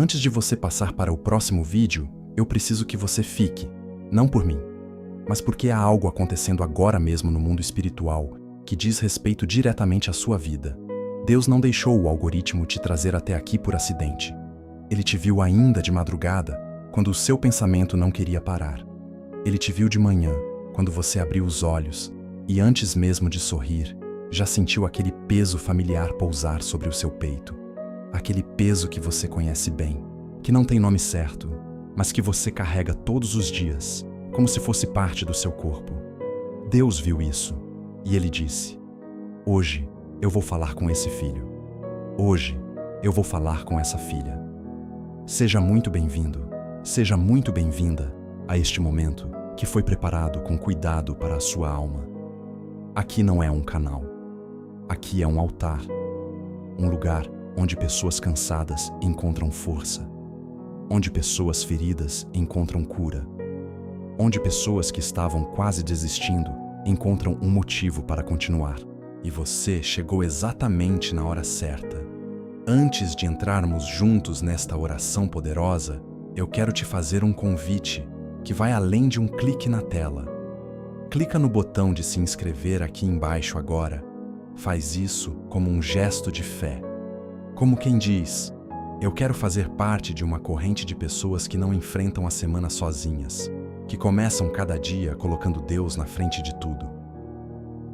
Antes de você passar para o próximo vídeo, eu preciso que você fique, não por mim, mas porque há algo acontecendo agora mesmo no mundo espiritual que diz respeito diretamente à sua vida. Deus não deixou o algoritmo te trazer até aqui por acidente. Ele te viu ainda de madrugada, quando o seu pensamento não queria parar. Ele te viu de manhã, quando você abriu os olhos, e antes mesmo de sorrir, já sentiu aquele peso familiar pousar sobre o seu peito. Aquele peso que você conhece bem, que não tem nome certo, mas que você carrega todos os dias, como se fosse parte do seu corpo. Deus viu isso, e Ele disse: hoje eu vou falar com esse filho. Hoje eu vou falar com essa filha. Seja muito bem-vindo, seja muito bem-vinda a este momento que foi preparado com cuidado para a sua alma. Aqui não é um canal. Aqui é um altar. Um lugar onde pessoas cansadas encontram força. Onde pessoas feridas encontram cura. Onde pessoas que estavam quase desistindo encontram um motivo para continuar. E você chegou exatamente na hora certa. Antes de entrarmos juntos nesta oração poderosa, eu quero te fazer um convite que vai além de um clique na tela. Clica no botão de se inscrever aqui embaixo agora. Faz isso como um gesto de fé. Como quem diz: eu quero fazer parte de uma corrente de pessoas que não enfrentam a semana sozinhas, que começam cada dia colocando Deus na frente de tudo.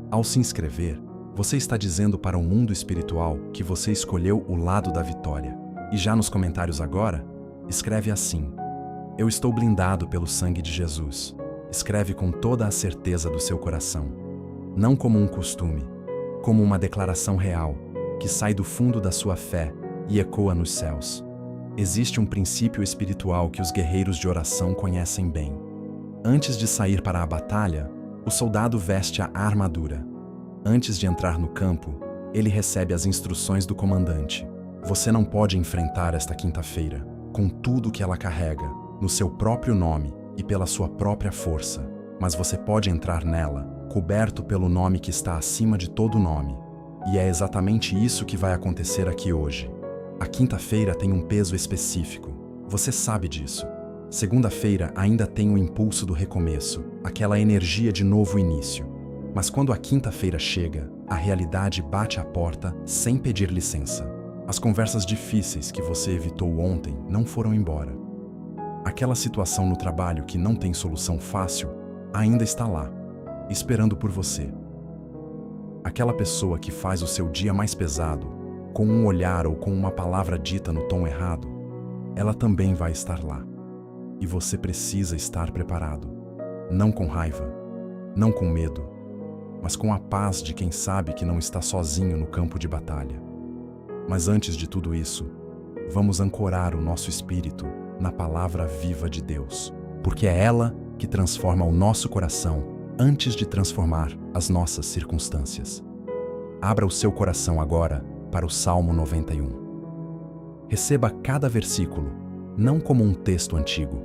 Ao se inscrever, você está dizendo para o mundo espiritual que você escolheu o lado da vitória. E já nos comentários agora, escreve assim: eu estou blindado pelo sangue de Jesus. Escreve com toda a certeza do seu coração. Não como um costume, como uma declaração real, que sai do fundo da sua fé e ecoa nos céus. Existe um princípio espiritual que os guerreiros de oração conhecem bem. Antes de sair para a batalha, o soldado veste a armadura. Antes de entrar no campo, ele recebe as instruções do comandante. Você não pode enfrentar esta quinta-feira, com tudo que ela carrega, no seu próprio nome e pela sua própria força, mas você pode entrar nela, coberto pelo nome que está acima de todo nome. E é exatamente isso que vai acontecer aqui hoje. A quinta-feira tem um peso específico. Você sabe disso. Segunda-feira ainda tem o impulso do recomeço, aquela energia de novo início. Mas quando a quinta-feira chega, a realidade bate à porta sem pedir licença. As conversas difíceis que você evitou ontem não foram embora. Aquela situação no trabalho que não tem solução fácil ainda está lá, esperando por você. Aquela pessoa que faz o seu dia mais pesado, com um olhar ou com uma palavra dita no tom errado, ela também vai estar lá. E você precisa estar preparado. Não com raiva, não com medo, mas com a paz de quem sabe que não está sozinho no campo de batalha. Mas antes de tudo isso, vamos ancorar o nosso espírito na palavra viva de Deus, porque é ela que transforma o nosso coração antes de transformar as nossas circunstâncias. Abra o seu coração agora para o Salmo 91. Receba cada versículo, não como um texto antigo,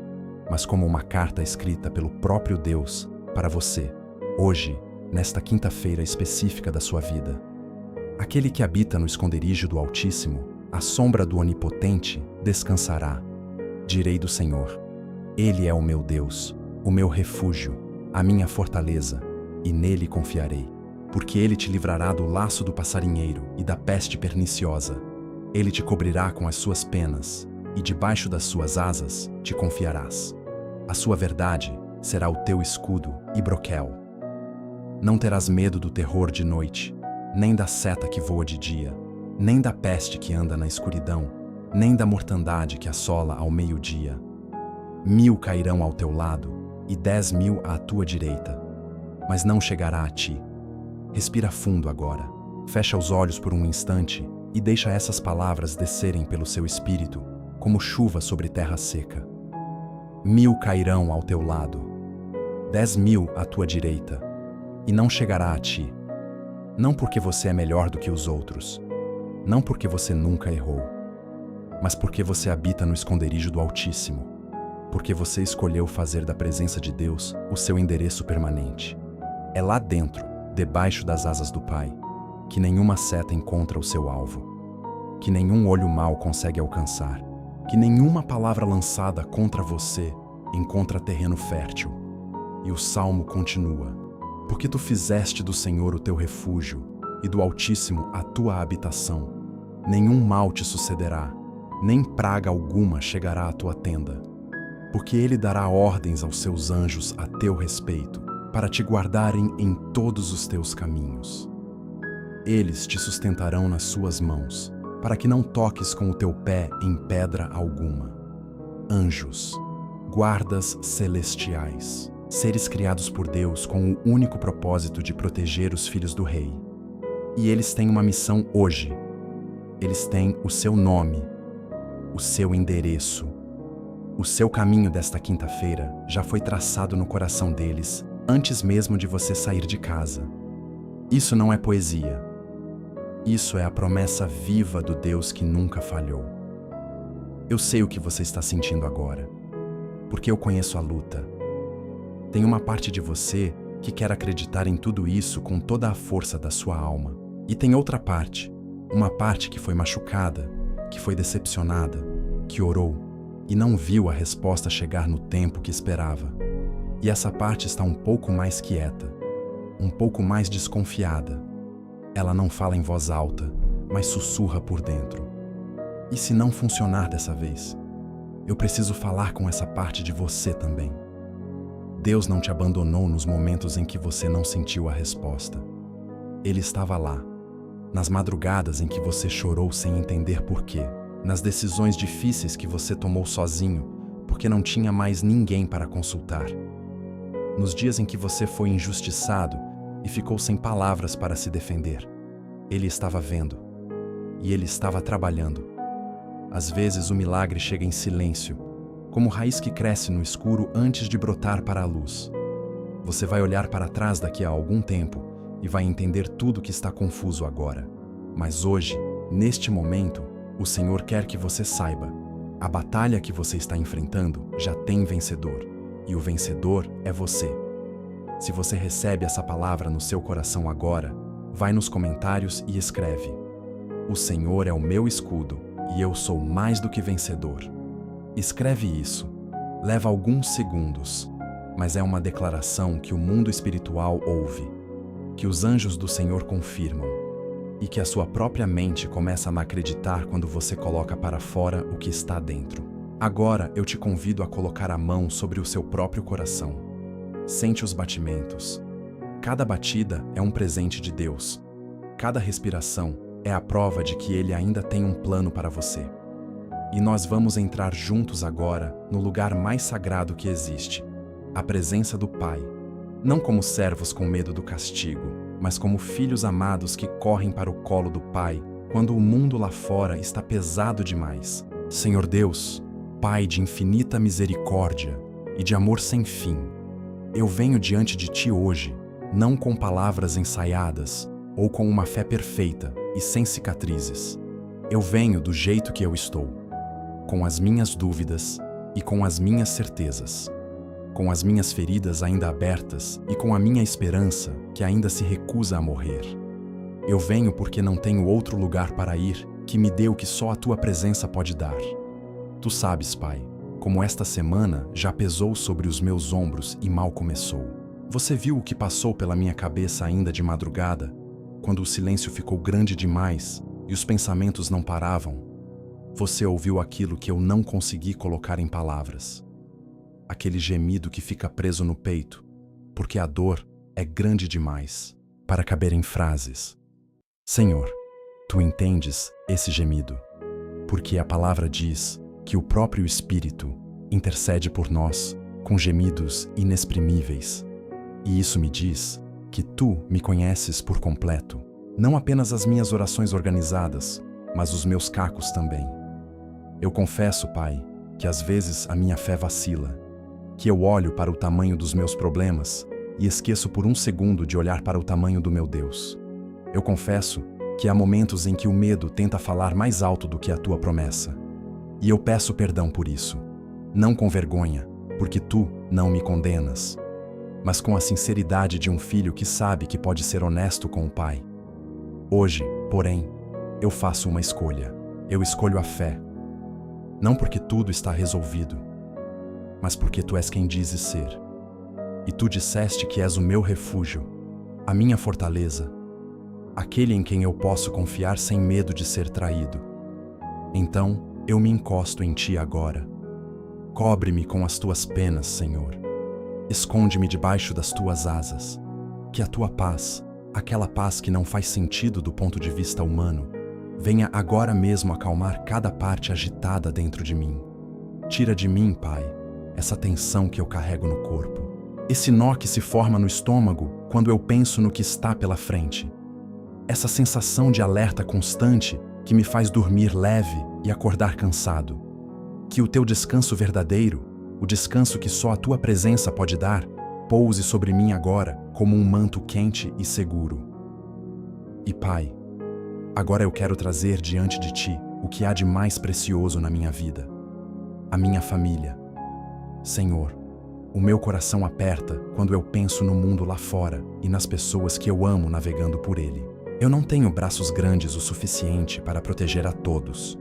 mas como uma carta escrita pelo próprio Deus para você, hoje, nesta quinta-feira específica da sua vida. Aquele que habita no esconderijo do Altíssimo, à sombra do Onipotente, descansará. Direi do Senhor: Ele é o meu Deus, o meu refúgio, a minha fortaleza, e nele confiarei. Porque ele te livrará do laço do passarinheiro e da peste perniciosa. Ele te cobrirá com as suas penas, e debaixo das suas asas te confiarás. A sua verdade será o teu escudo e broquel. Não terás medo do terror de noite, nem da seta que voa de dia, nem da peste que anda na escuridão, nem da mortandade que assola ao meio-dia. 1000 cairão ao teu lado e 10.000 à tua direita, mas não chegará a ti. Respira fundo agora, fecha os olhos por um instante e deixa essas palavras descerem pelo seu espírito, como chuva sobre terra seca. 1000 cairão ao teu lado, 10.000 à tua direita, e não chegará a ti. Não porque você é melhor do que os outros, não porque você nunca errou, mas porque você habita no esconderijo do Altíssimo, porque você escolheu fazer da presença de Deus o seu endereço permanente. É lá dentro, debaixo das asas do Pai, que nenhuma seta encontra o seu alvo, que nenhum olho mau consegue alcançar, que nenhuma palavra lançada contra você encontra terreno fértil. E o salmo continua: porque tu fizeste do Senhor o teu refúgio e do Altíssimo a tua habitação. Nenhum mal te sucederá, nem praga alguma chegará à tua tenda. Porque ele dará ordens aos seus anjos a teu respeito, para te guardarem em todos os teus caminhos. Eles te sustentarão nas suas mãos, para que não toques com o teu pé em pedra alguma. Anjos, guardas celestiais, seres criados por Deus com o único propósito de proteger os filhos do Rei. E eles têm uma missão hoje. Eles têm o seu nome, o seu endereço. O seu caminho desta quinta-feira já foi traçado no coração deles antes mesmo de você sair de casa. Isso não é poesia. Isso é a promessa viva do Deus que nunca falhou. Eu sei o que você está sentindo agora, porque eu conheço a luta. Tem uma parte de você que quer acreditar em tudo isso com toda a força da sua alma. E tem outra parte, uma parte que foi machucada, que foi decepcionada, que orou e não viu a resposta chegar no tempo que esperava. E essa parte está um pouco mais quieta, um pouco mais desconfiada. Ela não fala em voz alta, mas sussurra por dentro. E se não funcionar dessa vez? Eu preciso falar com essa parte de você também. Deus não te abandonou nos momentos em que você não sentiu a resposta. Ele estava lá, nas madrugadas em que você chorou sem entender porquê, nas decisões difíceis que você tomou sozinho, porque não tinha mais ninguém para consultar. Nos dias em que você foi injustiçado e ficou sem palavras para se defender. Ele estava vendo. E ele estava trabalhando. Às vezes o milagre chega em silêncio, como raiz que cresce no escuro antes de brotar para a luz. Você vai olhar para trás daqui a algum tempo e vai entender tudo que está confuso agora. Mas hoje, neste momento, o Senhor quer que você saiba: a batalha que você está enfrentando já tem vencedor. E o vencedor é você. Se você recebe essa palavra no seu coração agora, vai nos comentários e escreve: o Senhor é o meu escudo e eu sou mais do que vencedor. Escreve isso. Leva alguns segundos, mas é uma declaração que o mundo espiritual ouve, que os anjos do Senhor confirmam e que a sua própria mente começa a acreditar quando você coloca para fora o que está dentro. Agora eu te convido a colocar a mão sobre o seu próprio coração. Sente os batimentos. Cada batida é um presente de Deus. Cada respiração é a prova de que Ele ainda tem um plano para você. E nós vamos entrar juntos agora no lugar mais sagrado que existe, a presença do Pai. Não como servos com medo do castigo, mas como filhos amados que correm para o colo do Pai quando o mundo lá fora está pesado demais. Senhor Deus, Pai de infinita misericórdia e de amor sem fim, eu venho diante de Ti hoje, não com palavras ensaiadas ou com uma fé perfeita e sem cicatrizes. Eu venho do jeito que eu estou, com as minhas dúvidas e com as minhas certezas, com as minhas feridas ainda abertas e com a minha esperança que ainda se recusa a morrer. Eu venho porque não tenho outro lugar para ir que me dê o que só a Tua presença pode dar. Tu sabes, Pai, como esta semana já pesou sobre os meus ombros e mal começou. Você viu o que passou pela minha cabeça ainda de madrugada, quando o silêncio ficou grande demais e os pensamentos não paravam? Você ouviu aquilo que eu não consegui colocar em palavras. Aquele gemido que fica preso no peito, porque a dor é grande demais para caber em frases. Senhor, Tu entendes esse gemido, porque a palavra diz que o próprio Espírito intercede por nós com gemidos inexprimíveis. E isso me diz que Tu me conheces por completo, não apenas as minhas orações organizadas, mas os meus cacos também. Eu confesso, Pai, que às vezes a minha fé vacila, que eu olho para o tamanho dos meus problemas e esqueço por um segundo de olhar para o tamanho do meu Deus. Eu confesso que há momentos em que o medo tenta falar mais alto do que a Tua promessa. E eu peço perdão por isso, não com vergonha, porque Tu não me condenas, mas com a sinceridade de um filho que sabe que pode ser honesto com o Pai. Hoje, porém, eu faço uma escolha. Eu escolho a fé. Não porque tudo está resolvido, mas porque tu és quem dizes ser. E tu disseste que és o meu refúgio, a minha fortaleza, aquele em quem eu posso confiar sem medo de ser traído. Então, eu me encosto em ti agora. Cobre-me com as tuas penas, Senhor. Esconde-me debaixo das tuas asas. Que a tua paz, aquela paz que não faz sentido do ponto de vista humano, venha agora mesmo acalmar cada parte agitada dentro de mim. Tira de mim, Pai, essa tensão que eu carrego no corpo. Esse nó que se forma no estômago quando eu penso no que está pela frente. Essa sensação de alerta constante que me faz dormir leve e acordar cansado. Que o teu descanso verdadeiro, o descanso que só a tua presença pode dar, pouse sobre mim agora como um manto quente e seguro. E Pai, agora eu quero trazer diante de ti o que há de mais precioso na minha vida, a minha família. Senhor, o meu coração aperta quando eu penso no mundo lá fora e nas pessoas que eu amo navegando por ele. Eu não tenho braços grandes o suficiente para proteger a todos.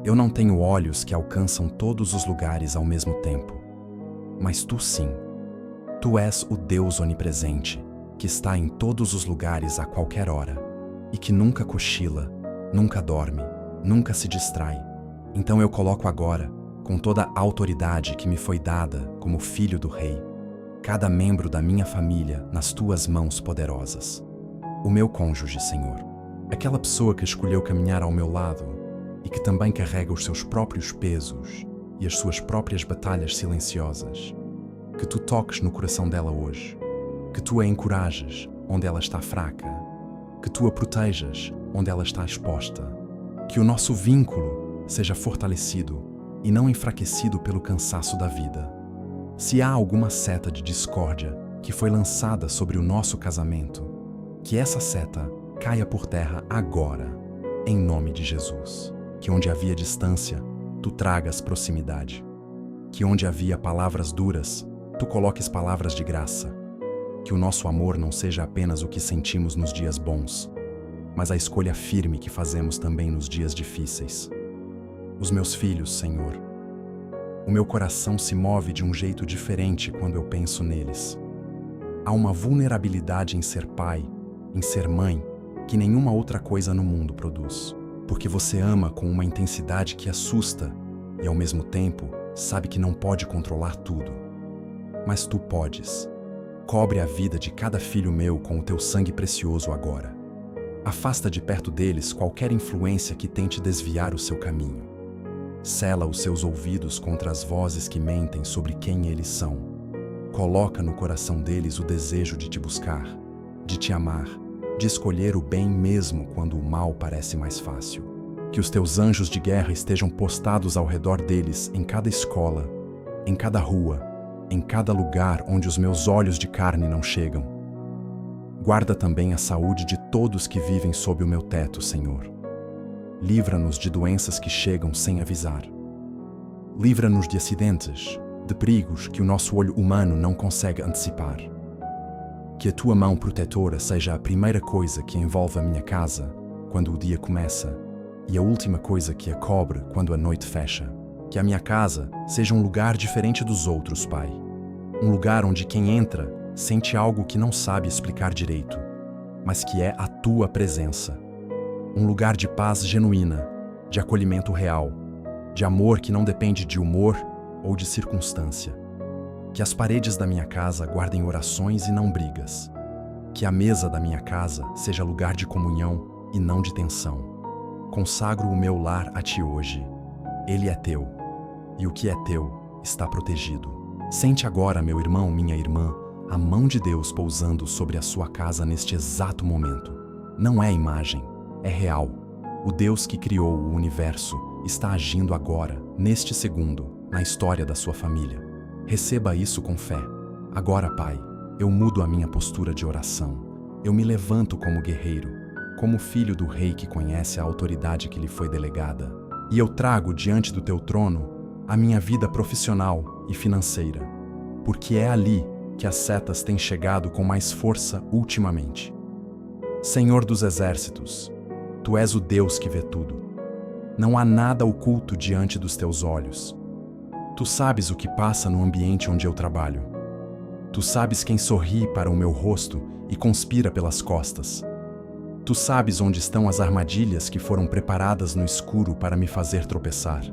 Eu não tenho olhos que alcançam todos os lugares ao mesmo tempo. Mas tu sim. Tu és o Deus onipresente, que está em todos os lugares a qualquer hora, e que nunca cochila, nunca dorme, nunca se distrai. Então eu coloco agora, com toda a autoridade que me foi dada como filho do Rei, cada membro da minha família nas tuas mãos poderosas. O meu cônjuge, Senhor, aquela pessoa que escolheu caminhar ao meu lado e que também carrega os seus próprios pesos e as suas próprias batalhas silenciosas. Que tu toques no coração dela hoje, que tu a encorajes onde ela está fraca, que tu a protejas onde ela está exposta, que o nosso vínculo seja fortalecido e não enfraquecido pelo cansaço da vida. Se há alguma seta de discórdia que foi lançada sobre o nosso casamento, que essa seta caia por terra agora, em nome de Jesus. Que onde havia distância, tu tragas proximidade. Que onde havia palavras duras, tu coloques palavras de graça. Que o nosso amor não seja apenas o que sentimos nos dias bons, mas a escolha firme que fazemos também nos dias difíceis. Os meus filhos, Senhor, o meu coração se move de um jeito diferente quando eu penso neles. Há uma vulnerabilidade em ser pai, em ser mãe, que nenhuma outra coisa no mundo produz. Porque você ama com uma intensidade que assusta e, ao mesmo tempo, sabe que não pode controlar tudo. Mas tu podes. Cobre a vida de cada filho meu com o teu sangue precioso agora. Afasta de perto deles qualquer influência que tente desviar o seu caminho. Sela os seus ouvidos contra as vozes que mentem sobre quem eles são. Coloca no coração deles o desejo de te buscar, de te amar, de escolher o bem mesmo quando o mal parece mais fácil. Que os teus anjos de guerra estejam postados ao redor deles em cada escola, em cada rua, em cada lugar onde os meus olhos de carne não chegam. Guarda também a saúde de todos que vivem sob o meu teto, Senhor. Livra-nos de doenças que chegam sem avisar. Livra-nos de acidentes, de perigos que o nosso olho humano não consegue antecipar. Que a tua mão protetora seja a primeira coisa que envolve a minha casa quando o dia começa e a última coisa que a cobre quando a noite fecha. Que a minha casa seja um lugar diferente dos outros, Pai. Um lugar onde quem entra sente algo que não sabe explicar direito, mas que é a tua presença. Um lugar de paz genuína, de acolhimento real, de amor que não depende de humor ou de circunstância. Que as paredes da minha casa guardem orações e não brigas. Que a mesa da minha casa seja lugar de comunhão e não de tensão. Consagro o meu lar a ti hoje. Ele é teu, e o que é teu está protegido. Sente agora, meu irmão, minha irmã, a mão de Deus pousando sobre a sua casa neste exato momento. Não é imagem, é real. O Deus que criou o universo está agindo agora, neste segundo, na história da sua família. Receba isso com fé. Agora, Pai, eu mudo a minha postura de oração. Eu me levanto como guerreiro, como filho do Rei que conhece a autoridade que lhe foi delegada. E eu trago diante do teu trono a minha vida profissional e financeira, porque é ali que as setas têm chegado com mais força ultimamente. Senhor dos exércitos, tu és o Deus que vê tudo. Não há nada oculto diante dos teus olhos. Tu sabes o que passa no ambiente onde eu trabalho. Tu sabes quem sorri para o meu rosto e conspira pelas costas. Tu sabes onde estão as armadilhas que foram preparadas no escuro para me fazer tropeçar.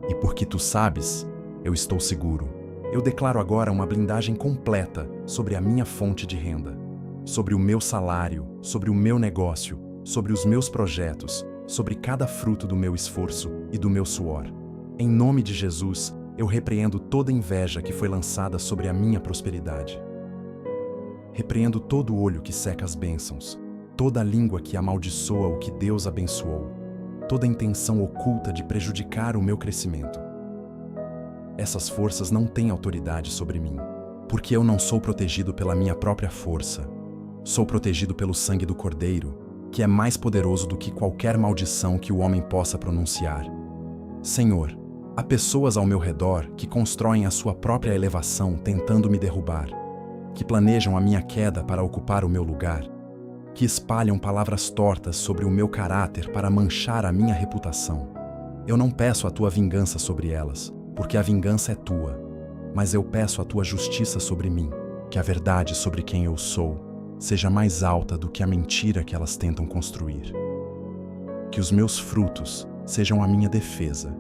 E porque tu sabes, eu estou seguro. Eu declaro agora uma blindagem completa sobre a minha fonte de renda, sobre o meu salário, sobre o meu negócio, sobre os meus projetos, sobre cada fruto do meu esforço e do meu suor. Em nome de Jesus, eu repreendo toda inveja que foi lançada sobre a minha prosperidade. Repreendo todo olho que seca as bênçãos, toda língua que amaldiçoa o que Deus abençoou, toda intenção oculta de prejudicar o meu crescimento. Essas forças não têm autoridade sobre mim, porque eu não sou protegido pela minha própria força. Sou protegido pelo sangue do Cordeiro, que é mais poderoso do que qualquer maldição que o homem possa pronunciar. Senhor, há pessoas ao meu redor que constroem a sua própria elevação tentando me derrubar, que planejam a minha queda para ocupar o meu lugar, que espalham palavras tortas sobre o meu caráter para manchar a minha reputação. Eu não peço a tua vingança sobre elas, porque a vingança é tua, mas eu peço a tua justiça sobre mim, que a verdade sobre quem eu sou seja mais alta do que a mentira que elas tentam construir. Que os meus frutos sejam a minha defesa,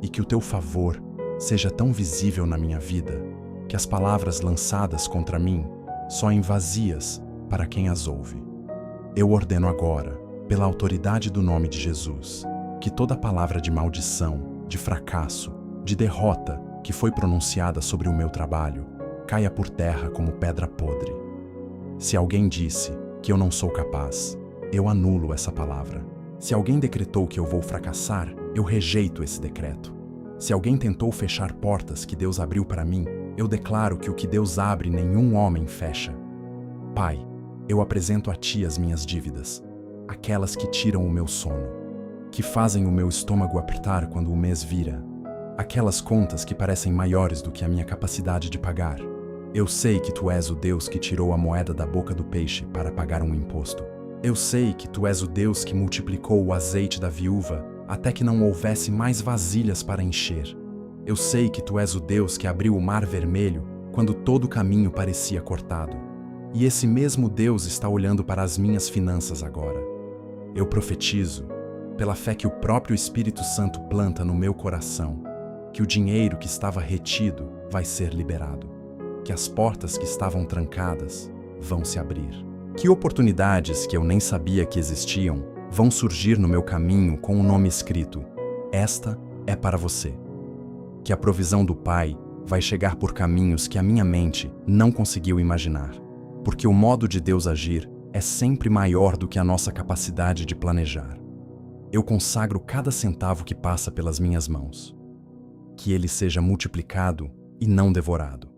e que o teu favor seja tão visível na minha vida que as palavras lançadas contra mim soem vazias para quem as ouve. Eu ordeno agora, pela autoridade do nome de Jesus, que toda palavra de maldição, de fracasso, de derrota que foi pronunciada sobre o meu trabalho caia por terra como pedra podre. Se alguém disse que eu não sou capaz, eu anulo essa palavra. Se alguém decretou que eu vou fracassar, eu rejeito esse decreto. Se alguém tentou fechar portas que Deus abriu para mim, eu declaro que o que Deus abre nenhum homem fecha. Pai, eu apresento a Ti as minhas dívidas, aquelas que tiram o meu sono, que fazem o meu estômago apertar quando o mês vira, aquelas contas que parecem maiores do que a minha capacidade de pagar. Eu sei que Tu és o Deus que tirou a moeda da boca do peixe para pagar um imposto. Eu sei que Tu és o Deus que multiplicou o azeite da viúva até que não houvesse mais vasilhas para encher. Eu sei que Tu és o Deus que abriu o mar vermelho quando todo o caminho parecia cortado. E esse mesmo Deus está olhando para as minhas finanças agora. Eu profetizo, pela fé que o próprio Espírito Santo planta no meu coração, que o dinheiro que estava retido vai ser liberado, que as portas que estavam trancadas vão se abrir, que oportunidades que eu nem sabia que existiam vão surgir no meu caminho com o nome escrito: esta é para você. Que a provisão do Pai vai chegar por caminhos que a minha mente não conseguiu imaginar, porque o modo de Deus agir é sempre maior do que a nossa capacidade de planejar. Eu consagro cada centavo que passa pelas minhas mãos. Que ele seja multiplicado e não devorado.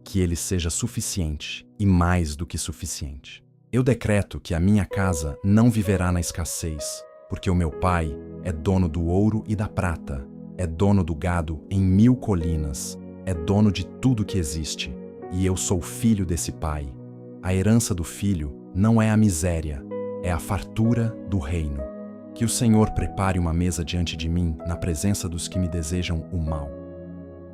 Que ele seja suficiente e mais do que suficiente. Eu decreto que a minha casa não viverá na escassez, porque o meu Pai é dono do ouro e da prata, é dono do gado em 1000 colinas, é dono de tudo que existe, e eu sou filho desse Pai. A herança do filho não é a miséria, é a fartura do reino. Que o Senhor prepare uma mesa diante de mim na presença dos que me desejam o mal.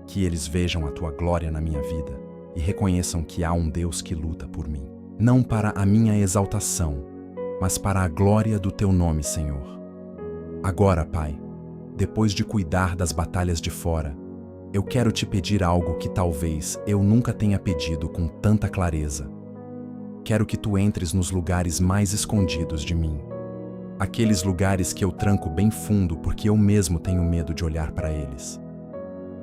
Que eles vejam a tua glória na minha vida e reconheçam que há um Deus que luta por mim. Não para a minha exaltação, mas para a glória do teu nome, Senhor. Agora, Pai, depois de cuidar das batalhas de fora, eu quero te pedir algo que talvez eu nunca tenha pedido com tanta clareza. Quero que tu entres nos lugares mais escondidos de mim. Aqueles lugares que eu tranco bem fundo porque eu mesmo tenho medo de olhar para eles.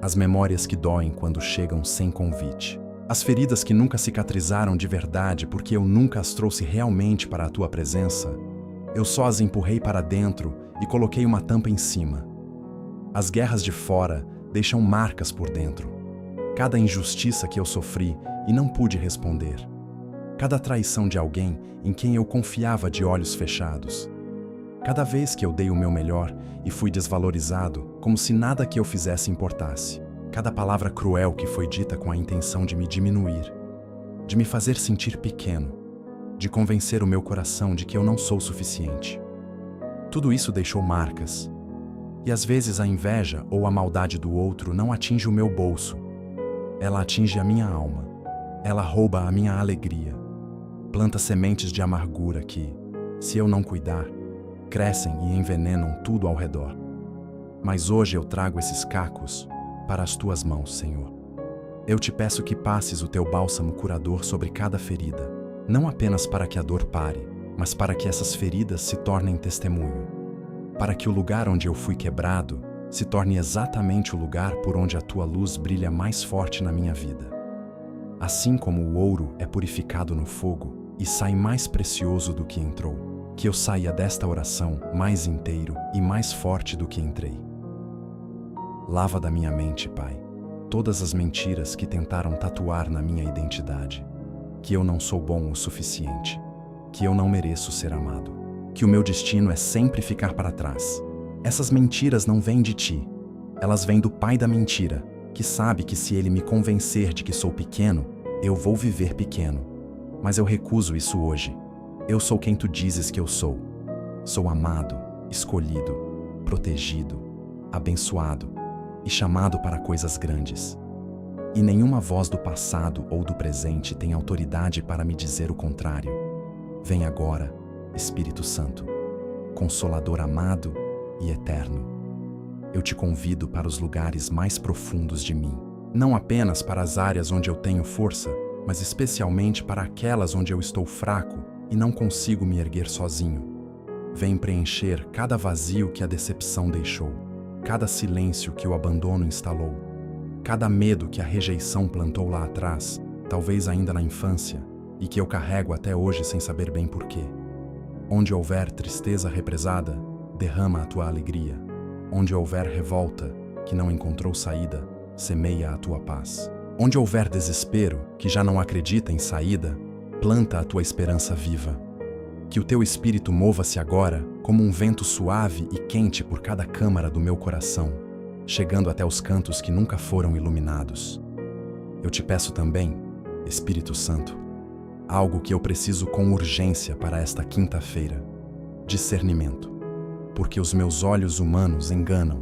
As memórias que doem quando chegam sem convite. As feridas que nunca cicatrizaram de verdade porque eu nunca as trouxe realmente para a tua presença. Eu só as empurrei para dentro e coloquei uma tampa em cima. As guerras de fora deixam marcas por dentro. Cada injustiça que eu sofri e não pude responder. Cada traição de alguém em quem eu confiava de olhos fechados. Cada vez que eu dei o meu melhor e fui desvalorizado, como se nada que eu fizesse importasse. Cada palavra cruel que foi dita com a intenção de me diminuir, de me fazer sentir pequeno, de convencer o meu coração de que eu não sou suficiente. Tudo isso deixou marcas, E às vezes a inveja ou a maldade do outro não atinge o meu bolso. Ela atinge a minha alma. Ela rouba a minha alegria. Planta sementes de amargura que, se eu não cuidar, crescem e envenenam tudo ao redor. Mas hoje eu trago esses cacos para as tuas mãos, Senhor. Eu te peço que passes o teu bálsamo curador sobre cada ferida, não apenas para que a dor pare, mas para que essas feridas se tornem testemunho. Para que o lugar onde eu fui quebrado se torne exatamente o lugar por onde a tua luz brilha mais forte na minha vida. Assim como o ouro é purificado no fogo e sai mais precioso do que entrou, que eu saia desta oração mais inteiro e mais forte do que entrei. Lava da minha mente, Pai, todas as mentiras que tentaram tatuar na minha identidade, que eu não sou bom o suficiente, que eu não mereço ser amado, que o meu destino é sempre ficar para trás. Essas mentiras não vêm de ti, elas vêm do pai da mentira, que sabe que se ele me convencer de que sou pequeno, eu vou viver pequeno. Mas eu recuso isso hoje. Eu sou quem tu dizes que eu sou. Sou amado, escolhido, protegido, abençoado e chamado para coisas grandes. E nenhuma voz do passado ou do presente tem autoridade para me dizer o contrário. Vem agora, Espírito Santo, Consolador amado e eterno. Eu te convido para os lugares mais profundos de mim, não apenas para as áreas onde eu tenho força, mas especialmente para aquelas onde eu estou fraco e não consigo me erguer sozinho. Vem preencher cada vazio que a decepção deixou, cada silêncio que o abandono instalou, cada medo que a rejeição plantou lá atrás, talvez ainda na infância, e que eu carrego até hoje sem saber bem porquê. Onde houver tristeza represada, derrama a tua alegria. Onde houver revolta, que não encontrou saída, semeia a tua paz. Onde houver desespero, que já não acredita em saída, planta a tua esperança viva. Que o teu espírito mova-se agora como um vento suave e quente por cada câmara do meu coração, chegando até os cantos que nunca foram iluminados. Eu te peço também, Espírito Santo, algo que eu preciso com urgência para esta quinta-feira: discernimento. Porque os meus olhos humanos enganam.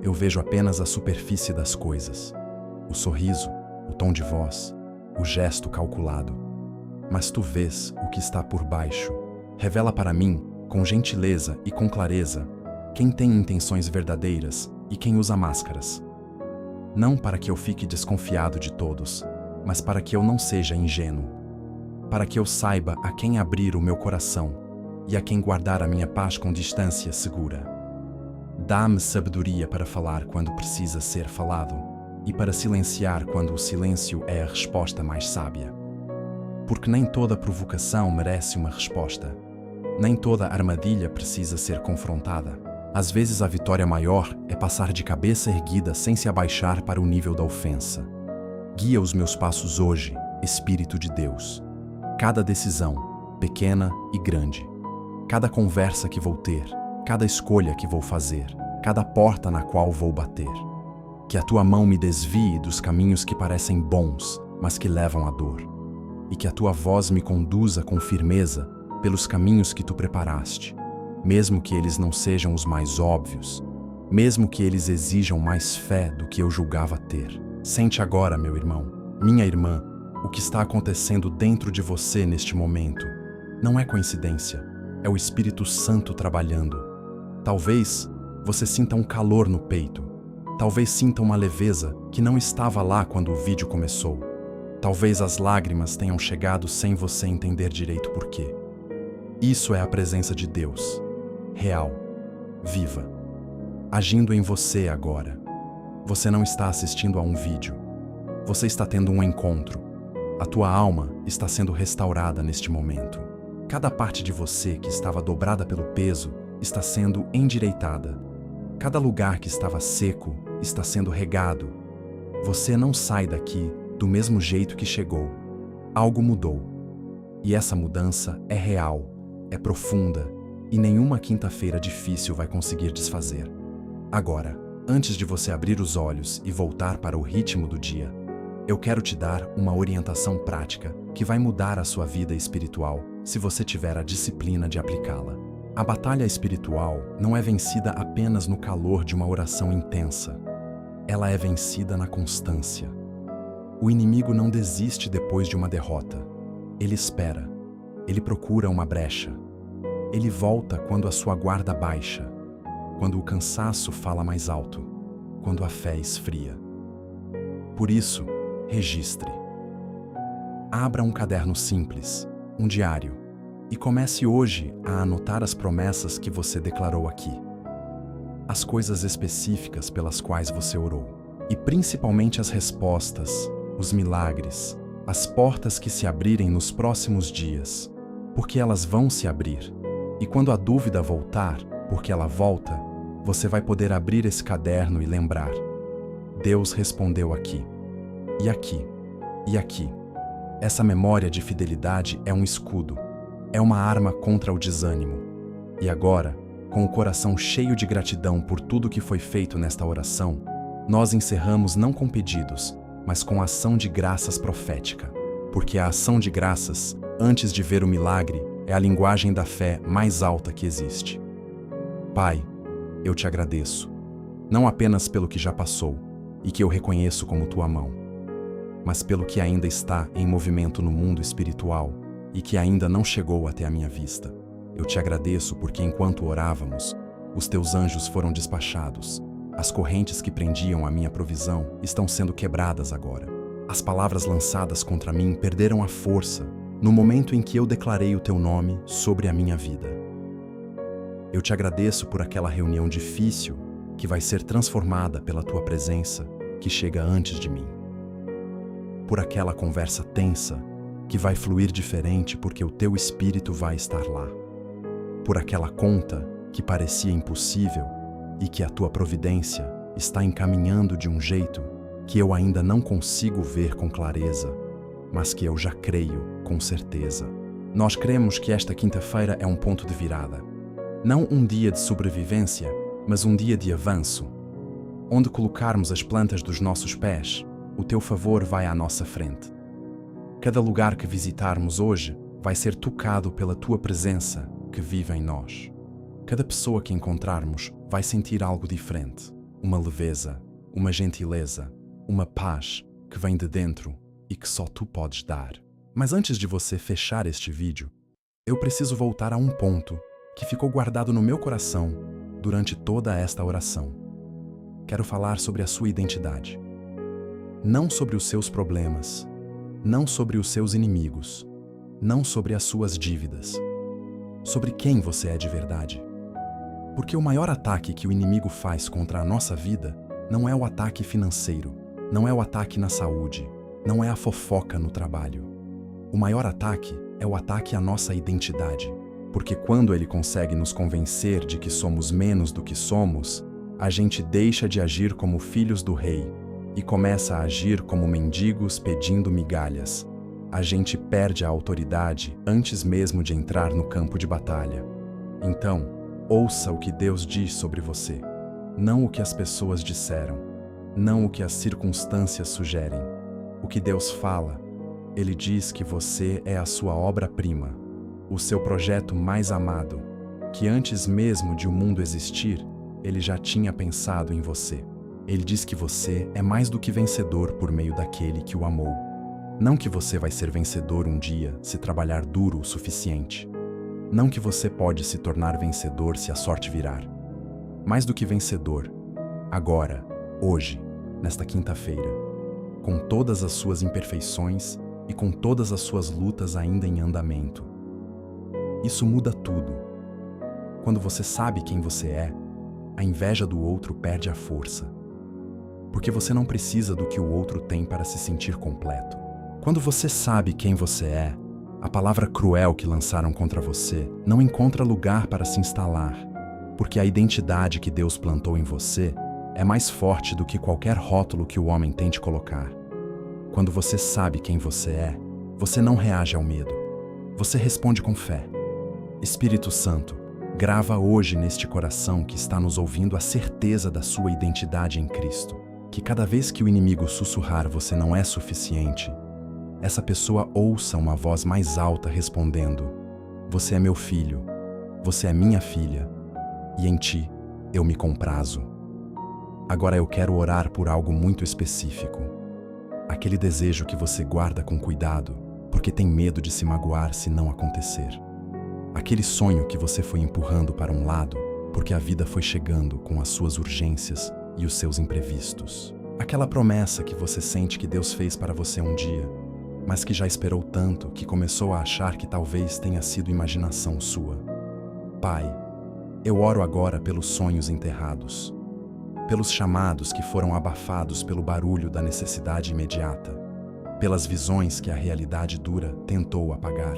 Eu vejo apenas a superfície das coisas, o sorriso, o tom de voz, o gesto calculado. Mas tu vês o que está por baixo. Revela para mim, com gentileza e com clareza, quem tem intenções verdadeiras e quem usa máscaras. Não para que eu fique desconfiado de todos, mas para que eu não seja ingênuo. Para que eu saiba a quem abrir o meu coração e a quem guardar a minha paz com distância segura. Dá-me sabedoria para falar quando precisa ser falado e para silenciar quando o silêncio é a resposta mais sábia. Porque nem toda provocação merece uma resposta. Nem toda armadilha precisa ser confrontada. Às vezes a vitória maior é passar de cabeça erguida sem se abaixar para o nível da ofensa. Guia os meus passos hoje, Espírito de Deus. Cada decisão, pequena e grande. Cada conversa que vou ter, cada escolha que vou fazer, cada porta na qual vou bater. Que a tua mão me desvie dos caminhos que parecem bons, mas que levam à dor. E que a tua voz me conduza com firmeza pelos caminhos que tu preparaste, mesmo que eles não sejam os mais óbvios, mesmo que eles exijam mais fé do que eu julgava ter. Sente agora, meu irmão, minha irmã, o que está acontecendo dentro de você neste momento. Não é coincidência. É o Espírito Santo trabalhando. Talvez você sinta um calor no peito. Talvez sinta uma leveza que não estava lá quando o vídeo começou. Talvez as lágrimas tenham chegado sem você entender direito por quê. Isso é a presença de Deus, real, viva, agindo em você agora. Você não está assistindo a um vídeo. Você está tendo um encontro. A tua alma está sendo restaurada neste momento. Cada parte de você que estava dobrada pelo peso está sendo endireitada. Cada lugar que estava seco está sendo regado. Você não sai daqui do mesmo jeito que chegou. Algo mudou. E essa mudança é real, é profunda, e nenhuma quinta-feira difícil vai conseguir desfazer. Agora, antes de você abrir os olhos e voltar para o ritmo do dia, eu quero te dar uma orientação prática que vai mudar a sua vida espiritual se você tiver a disciplina de aplicá-la. A batalha espiritual não é vencida apenas no calor de uma oração intensa. Ela é vencida na constância. O inimigo não desiste depois de uma derrota. Ele espera. Ele procura uma brecha. Ele volta quando a sua guarda baixa, quando o cansaço fala mais alto, quando a fé esfria. Por isso, registre. Abra um caderno simples, um diário, e comece hoje a anotar as promessas que você declarou aqui. As coisas específicas pelas quais você orou. E principalmente as respostas, os milagres, as portas que se abrirem nos próximos dias, porque elas vão se abrir. E quando a dúvida voltar, porque ela volta, você vai poder abrir esse caderno e lembrar. Deus respondeu aqui, e aqui, e aqui. Essa memória de fidelidade é um escudo, é uma arma contra o desânimo. E agora, com o coração cheio de gratidão por tudo que foi feito nesta oração, nós encerramos não com pedidos, mas com ação de graças profética. Porque a ação de graças, antes de ver o milagre, é a linguagem da fé mais alta que existe. Pai, eu te agradeço, não apenas pelo que já passou e que eu reconheço como tua mão, mas pelo que ainda está em movimento no mundo espiritual e que ainda não chegou até a minha vista. Eu te agradeço porque enquanto orávamos, os teus anjos foram despachados. As correntes que prendiam a minha provisão estão sendo quebradas agora. As palavras lançadas contra mim perderam a força no momento em que eu declarei o teu nome sobre a minha vida. Eu te agradeço por aquela reunião difícil que vai ser transformada pela tua presença que chega antes de mim. Por aquela conversa tensa que vai fluir diferente porque o teu espírito vai estar lá. Por aquela conta que parecia impossível e que a tua providência está encaminhando de um jeito que eu ainda não consigo ver com clareza, mas que eu já creio com certeza. Nós cremos que esta quinta-feira é um ponto de virada. Não um dia de sobrevivência, mas um dia de avanço. Onde colocarmos as plantas dos nossos pés, o teu favor vai à nossa frente. Cada lugar que visitarmos hoje vai ser tocado pela tua presença que vive em nós. Cada pessoa que encontrarmos vai sentir algo diferente. Uma leveza, uma gentileza, uma paz que vem de dentro e que só tu podes dar. Mas antes de você fechar este vídeo, eu preciso voltar a um ponto que ficou guardado no meu coração durante toda esta oração. Quero falar sobre a sua identidade. Não sobre os seus problemas, não sobre os seus inimigos, não sobre as suas dívidas. Sobre quem você é de verdade. Porque o maior ataque que o inimigo faz contra a nossa vida não é o ataque financeiro, não é o ataque na saúde, não é a fofoca no trabalho. O maior ataque é o ataque à nossa identidade. Porque quando ele consegue nos convencer de que somos menos do que somos, a gente deixa de agir como filhos do rei e começa a agir como mendigos pedindo migalhas. A gente perde a autoridade antes mesmo de entrar no campo de batalha. Então, ouça o que Deus diz sobre você, não o que as pessoas disseram, não o que as circunstâncias sugerem. O que Deus fala, Ele diz que você é a sua obra-prima, o seu projeto mais amado, que antes mesmo de o mundo existir, Ele já tinha pensado em você. Ele diz que você é mais do que vencedor por meio daquele que o amou. Não que você vai ser vencedor um dia se trabalhar duro o suficiente. Não que você pode se tornar vencedor se a sorte virar. Mais do que vencedor, agora, hoje, nesta quinta-feira, com todas as suas imperfeições e com todas as suas lutas ainda em andamento. Isso muda tudo. Quando você sabe quem você é, a inveja do outro perde a força. Porque você não precisa do que o outro tem para se sentir completo. Quando você sabe quem você é, a palavra cruel que lançaram contra você não encontra lugar para se instalar, porque a identidade que Deus plantou em você é mais forte do que qualquer rótulo que o homem tente colocar. Quando você sabe quem você é, você não reage ao medo. Você responde com fé. Espírito Santo, grava hoje neste coração que está nos ouvindo a certeza da sua identidade em Cristo. Que cada vez que o inimigo sussurrar você não é suficiente, essa pessoa ouça uma voz mais alta respondendo: você é meu filho, você é minha filha, e em ti eu me comprazo. Agora eu quero orar por algo muito específico. Aquele desejo que você guarda com cuidado, porque tem medo de se magoar se não acontecer. Aquele sonho que você foi empurrando para um lado, porque a vida foi chegando com as suas urgências e os seus imprevistos. Aquela promessa que você sente que Deus fez para você um dia, mas que já esperou tanto que começou a achar que talvez tenha sido imaginação sua. Pai, eu oro agora pelos sonhos enterrados, pelos chamados que foram abafados pelo barulho da necessidade imediata, pelas visões que a realidade dura tentou apagar.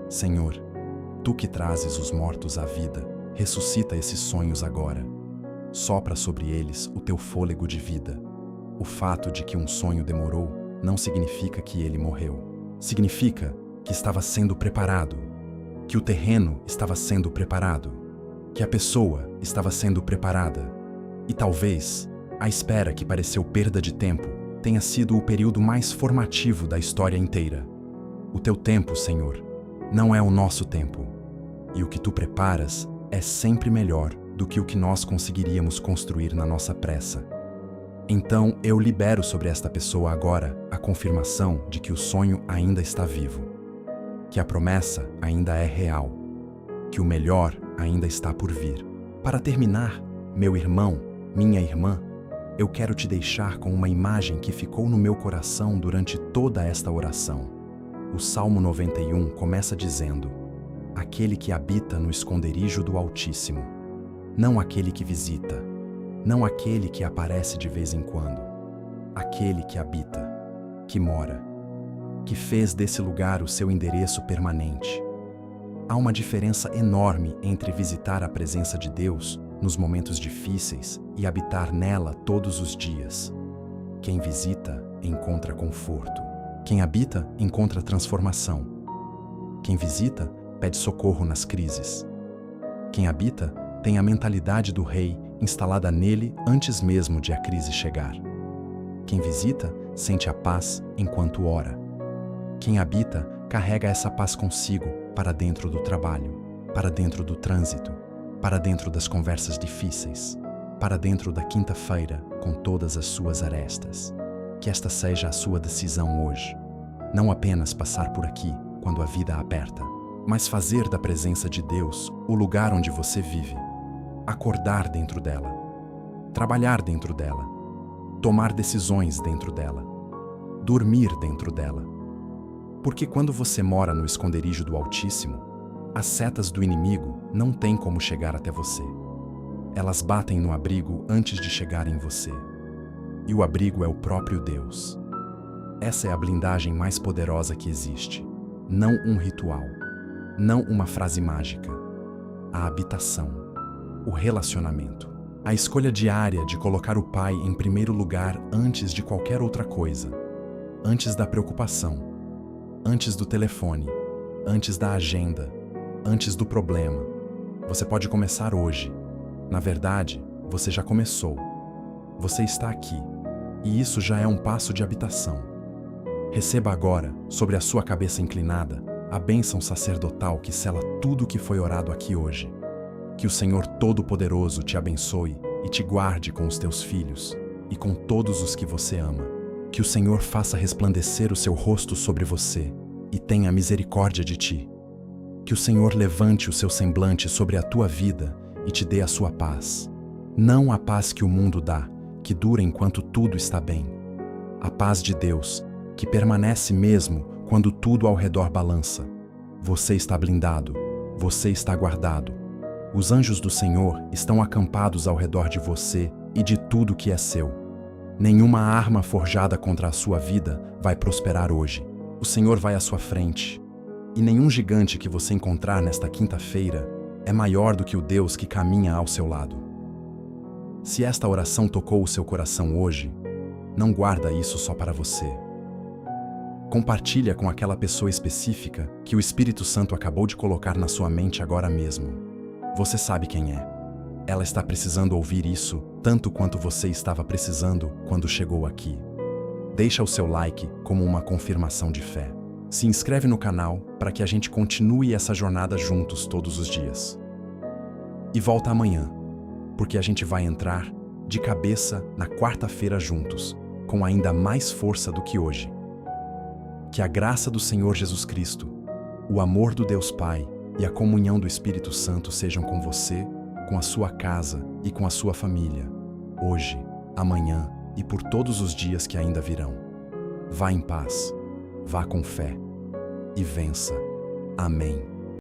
Senhor, Tu que trazes os mortos à vida, ressuscita esses sonhos agora. Sopra sobre eles o Teu fôlego de vida. O fato de que um sonho demorou não significa que ele morreu. Significa que estava sendo preparado, que o terreno estava sendo preparado, que a pessoa estava sendo preparada. E talvez a espera que pareceu perda de tempo tenha sido o período mais formativo da história inteira. O Teu tempo, Senhor, não é o nosso tempo. E o que Tu preparas é sempre melhor do que o que nós conseguiríamos construir na nossa pressa. Então eu libero sobre esta pessoa agora a confirmação de que o sonho ainda está vivo, que a promessa ainda é real, que o melhor ainda está por vir. Para terminar, meu irmão, minha irmã, eu quero te deixar com uma imagem que ficou no meu coração durante toda esta oração. O Salmo 91 começa dizendo: aquele que habita no esconderijo do Altíssimo, não aquele que visita, não aquele que aparece de vez em quando, aquele que habita, que mora, que fez desse lugar o seu endereço permanente. Há uma diferença enorme entre visitar a presença de Deus nos momentos difíceis e habitar nela todos os dias. Quem visita encontra conforto. Quem habita encontra transformação. Quem visita pede socorro nas crises. Quem habita tem a mentalidade do rei instalada nele antes mesmo de a crise chegar. Quem visita sente a paz enquanto ora. Quem habita carrega essa paz consigo para dentro do trabalho, para dentro do trânsito, para dentro das conversas difíceis, para dentro da quinta-feira com todas as suas arestas. Que esta seja a sua decisão hoje. Não apenas passar por aqui quando a vida aperta, mas fazer da presença de Deus o lugar onde você vive. Acordar dentro dela, trabalhar dentro dela, tomar decisões dentro dela, dormir dentro dela. Porque quando você mora no esconderijo do Altíssimo, as setas do inimigo não têm como chegar até você. Elas batem no abrigo antes de chegarem em você. E o abrigo é o próprio Deus. Essa é a blindagem mais poderosa que existe. Não um ritual, não uma frase mágica. A habitação, o relacionamento. A escolha diária de colocar o Pai em primeiro lugar antes de qualquer outra coisa. Antes da preocupação, antes do telefone, antes da agenda, antes do problema. Você pode começar hoje. Na verdade, você já começou. Você está aqui. E isso já é um passo de habitação. Receba agora, sobre a sua cabeça inclinada, a bênção sacerdotal que sela tudo o que foi orado aqui hoje. Que o Senhor Todo-Poderoso te abençoe e te guarde com os teus filhos e com todos os que você ama. Que o Senhor faça resplandecer o seu rosto sobre você e tenha misericórdia de ti. Que o Senhor levante o seu semblante sobre a tua vida e te dê a sua paz. Não a paz que o mundo dá, que dura enquanto tudo está bem. A paz de Deus, que permanece mesmo quando tudo ao redor balança. Você está blindado, você está guardado. Os anjos do Senhor estão acampados ao redor de você e de tudo que é seu. Nenhuma arma forjada contra a sua vida vai prosperar hoje. O Senhor vai à sua frente. E nenhum gigante que você encontrar nesta quinta-feira é maior do que o Deus que caminha ao seu lado. Se esta oração tocou o seu coração hoje, não guarda isso só para você. Compartilha com aquela pessoa específica que o Espírito Santo acabou de colocar na sua mente agora mesmo. Você sabe quem é. Ela está precisando ouvir isso tanto quanto você estava precisando quando chegou aqui. Deixa o seu like como uma confirmação de fé. Se inscreve no canal para que a gente continue essa jornada juntos todos os dias. E volta amanhã, porque a gente vai entrar de cabeça na quarta-feira juntos, com ainda mais força do que hoje. Que a graça do Senhor Jesus Cristo, o amor do Deus Pai e a comunhão do Espírito Santo sejam com você, com a sua casa e com a sua família, hoje, amanhã e por todos os dias que ainda virão. Vá em paz, vá com fé e vença. Amém.